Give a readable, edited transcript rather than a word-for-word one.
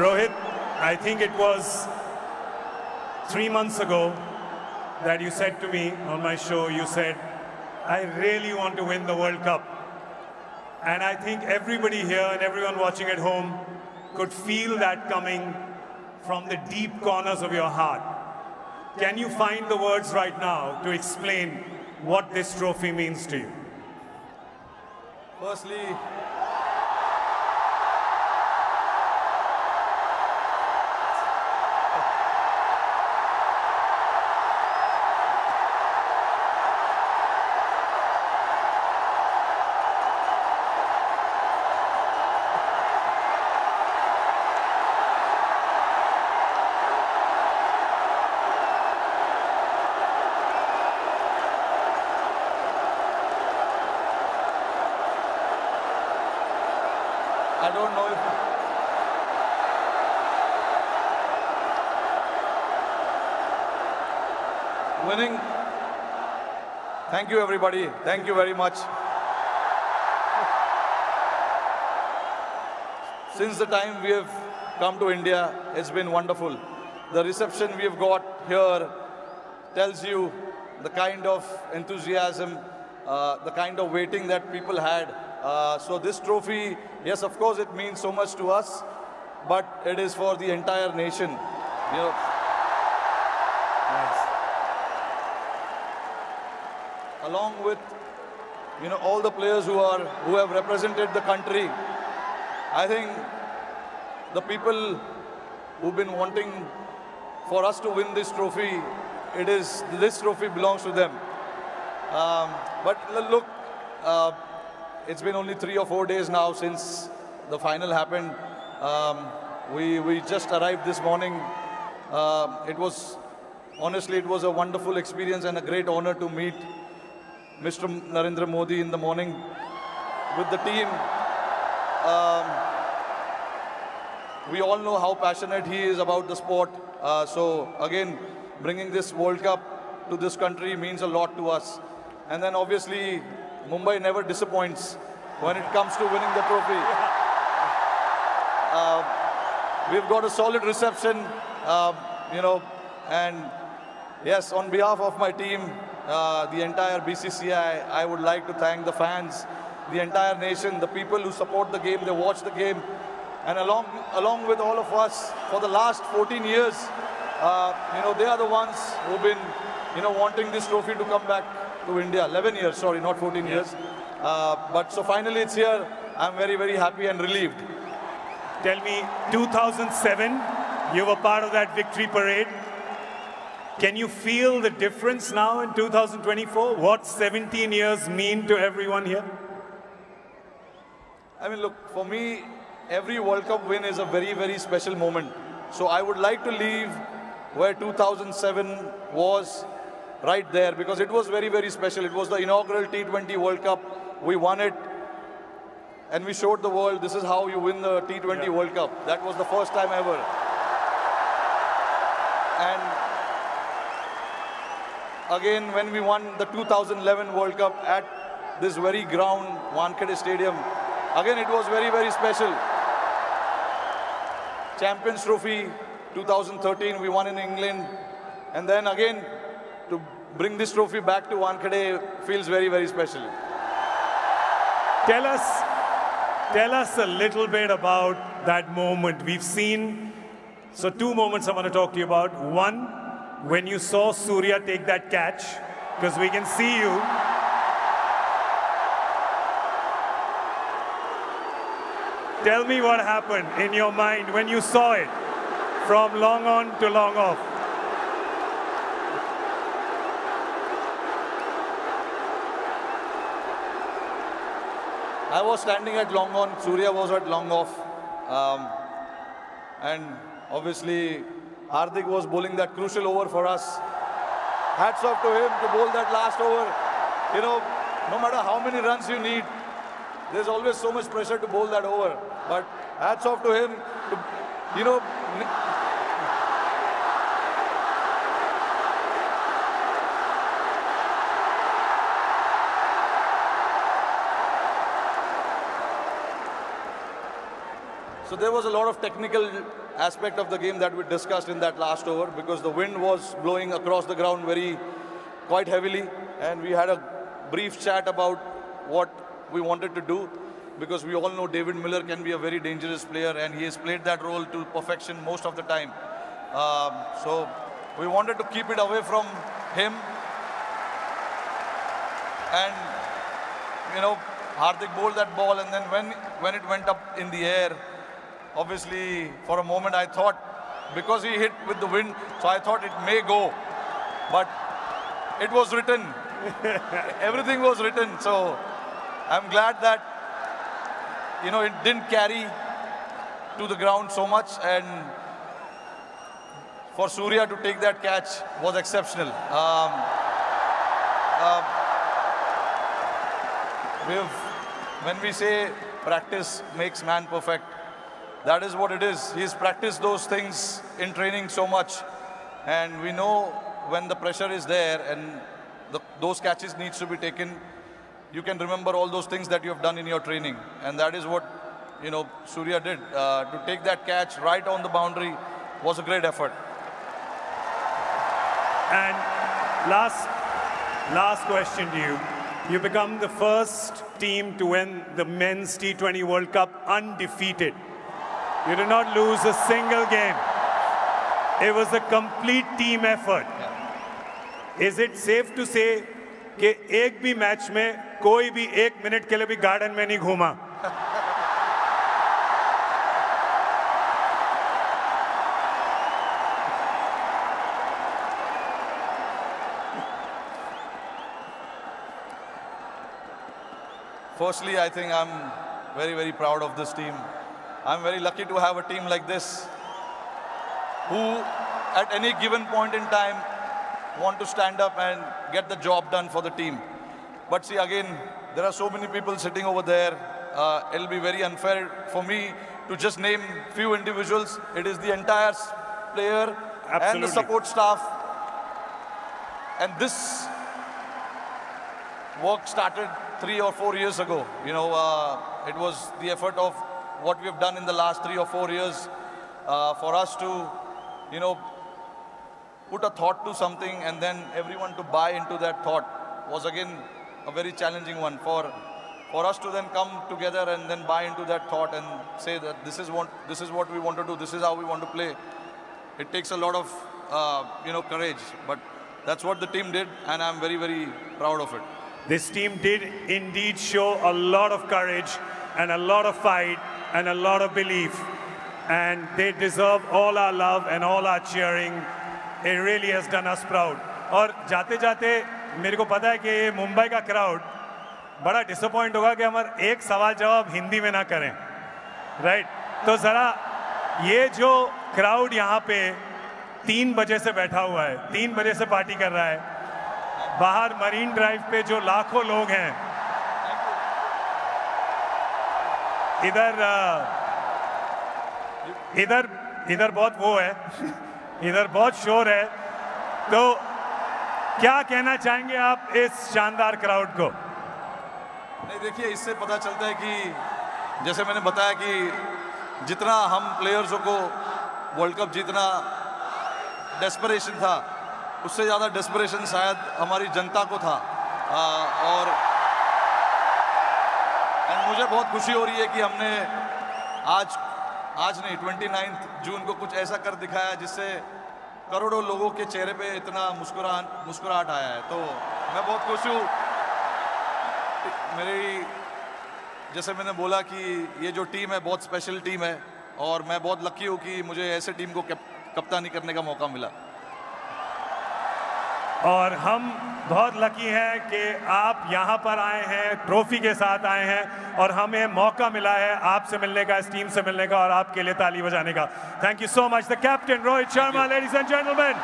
Rohit, I think it was 3 months ago that you said to me on my show, you said, I really want to win the World Cup. And I think everybody here and everyone watching at home could feel that coming from the deep corners of your heart. Can you find the words right now to explain what this trophy means to you? Firstly, I don't know if winning. Thank you, everybody. Thank you very much. Since the time we have come to India, it's been wonderful. The reception we have got here tells you the kind of enthusiasm, the kind of waiting that people had. So this trophy, yes, of course, it means so much to us, but it is for the entire nation. You know, Nice. along with all the players who have represented the country. I think the people who've been wanting for us to win this trophy, this trophy belongs to them. But look, it's been only 3 or 4 days now since the final happened. We just arrived this morning. Honestly, it was a wonderful experience and a great honor to meet Mr. Narendra Modi in the morning with the team. We all know how passionate he is about the sport. So again, bringing this World Cup to this country means a lot to us. And then obviously, Mumbai never disappoints when it comes to winning the trophy. We've got a solid reception, and yes, on behalf of my team, the entire BCCI, I would like to thank the fans, the entire nation, the people who support the game, they watch the game, and along with all of us for the last 14 years, they are the ones who've been, wanting this trophy to come back to India. 11 years, sorry, not 14 years. But so finally it's here. I'm very, very happy and relieved. Tell me, 2007, you were part of that victory parade. Can you feel the difference now in 2024? What 17 years mean to everyone here? I mean, look, for me, every World Cup win is a very, very special moment. So I would like to leave where 2007 was, right there, because it was very, very special. It was the inaugural T20 World Cup. We won it, and we showed the world this is how you win the T20 World Cup. That was the first time ever. And again, when we won the 2011 World Cup at this very ground, Wankhede Stadium, again, it was very, very special. Champions Trophy, 2013, we won in England. And then again, to bring this trophy back to Wankhede feels very, very special. Tell us a little bit about that moment. We've seen, so 2 moments I want to talk to you about. One, when you saw Surya take that catch, because we can see you. Tell me what happened in your mind when you saw it from long on to long off. I was standing at long on, Surya was at long off. And obviously, Hardik was bowling that crucial over for us. Hats off to him to bowl that last over. No matter how many runs you need, there's always so much pressure to bowl that over. But hats off to him to, So there was a lot of technical aspect of the game that we discussed in that last over, because the wind was blowing across the ground quite heavily, and we had a brief chat about what we wanted to do, because we all know David Miller can be a very dangerous player, and he has played that role to perfection most of the time. So we wanted to keep it away from him. And, you know, Hardik bowled that ball, and then when it went up in the air, obviously, for a moment I thought, because he hit with the wind, so I thought it may go. But it was written. Everything was written. So I'm glad that, you know, it didn't carry to the ground so much. And for Surya to take that catch was exceptional. When we say practice makes man perfect, that is what it is. He's practiced those things in training so much. And we know when the pressure is there and those catches needs to be taken, you can remember all those things that you have done in your training. And that is what, you know, Surya did. To take that catch right on the boundary was a great effort. And last question to you. You become the first team to win the Men's T20 World Cup undefeated. You did not lose a single game. It was a complete team effort. Yeah. Is it safe to say कि एक भी match में कोई भी 1 minute के लिए भी garden में नहीं घूमा? Firstly, I think I'm very, very proud of this team. I'm very lucky to have a team like this who, at any given point in time, want to stand up and get the job done for the team. But see, again, there are so many people sitting over there. It'll be very unfair for me to just name few individuals. It is the entire player and the support staff. And this work started 3 or 4 years ago. You know, it was the effort of what we have done in the last 3 or 4 years for us to, you know, put a thought to something and then everyone to buy into that thought was again a very challenging one. For us to then come together and then buy into that thought and say that this is what we want to do, this is how we want to play. It takes a lot of, you know, courage. But that's what the team did, and I'm very, very proud of it. This team did indeed show a lot of courage and a lot of fight and a lot of belief. And they deserve all our love and all our cheering. It really has done us proud. और जाते-जाते मेरे को पता है कि ये मुंबई का crowd बड़ा disappoint होगा कि हमारे एक सवाल जवाब हिंदी में ना करें, राइट? तो ज़रा ये जो क्राउड यहाँ पे 3 बजे से बैठा हुआ है, 3 बजे से पार्टी कर रहा है, बाहर मरीन ड्राइव पे जो लाखों लोग हैं, इधर बहुत वो है, इधर बहुत शोर है, तो क्या कहना चाहेंगे आप इस शानदार क्राउड को? नहीं, देखिए, इससे पता चलता है कि जैसे मैंने बताया कि जितना हम प्लेयर्सों को वर्ल्ड कप जीतना डेस्परेशन था, उससे ज़्यादा डेस्परेशन शायद हमारी जनता को था। और मुझे बहुत खुशी हो रही है कि हमने आज नहीं 29 जून को कुछ ऐसा कर दिखाया जिससे करोड़ों लोगों के चेहरे पे इतना मुस्कुराहट आया है। तो मैं बहुत खुश हूँ। जैसे मैंने बोला कि ये जो टीम है बहुत स्पेशल टीम है और मैं बहुत लकी हूँ कि मुझे ऐसे टीम को कप्तानी करने का मौका मिला। और हम बहुत लकी हैं कि आप यहाँ पर आए हैं, ट्रॉफी के साथ आए हैं और हमें मौका मिला है आपसे मिलने का, इस टीम से मिलने का और आपके लिए ताली बजाने का। Thank you so much the captain Rohit Sharma, ladies and gentleman.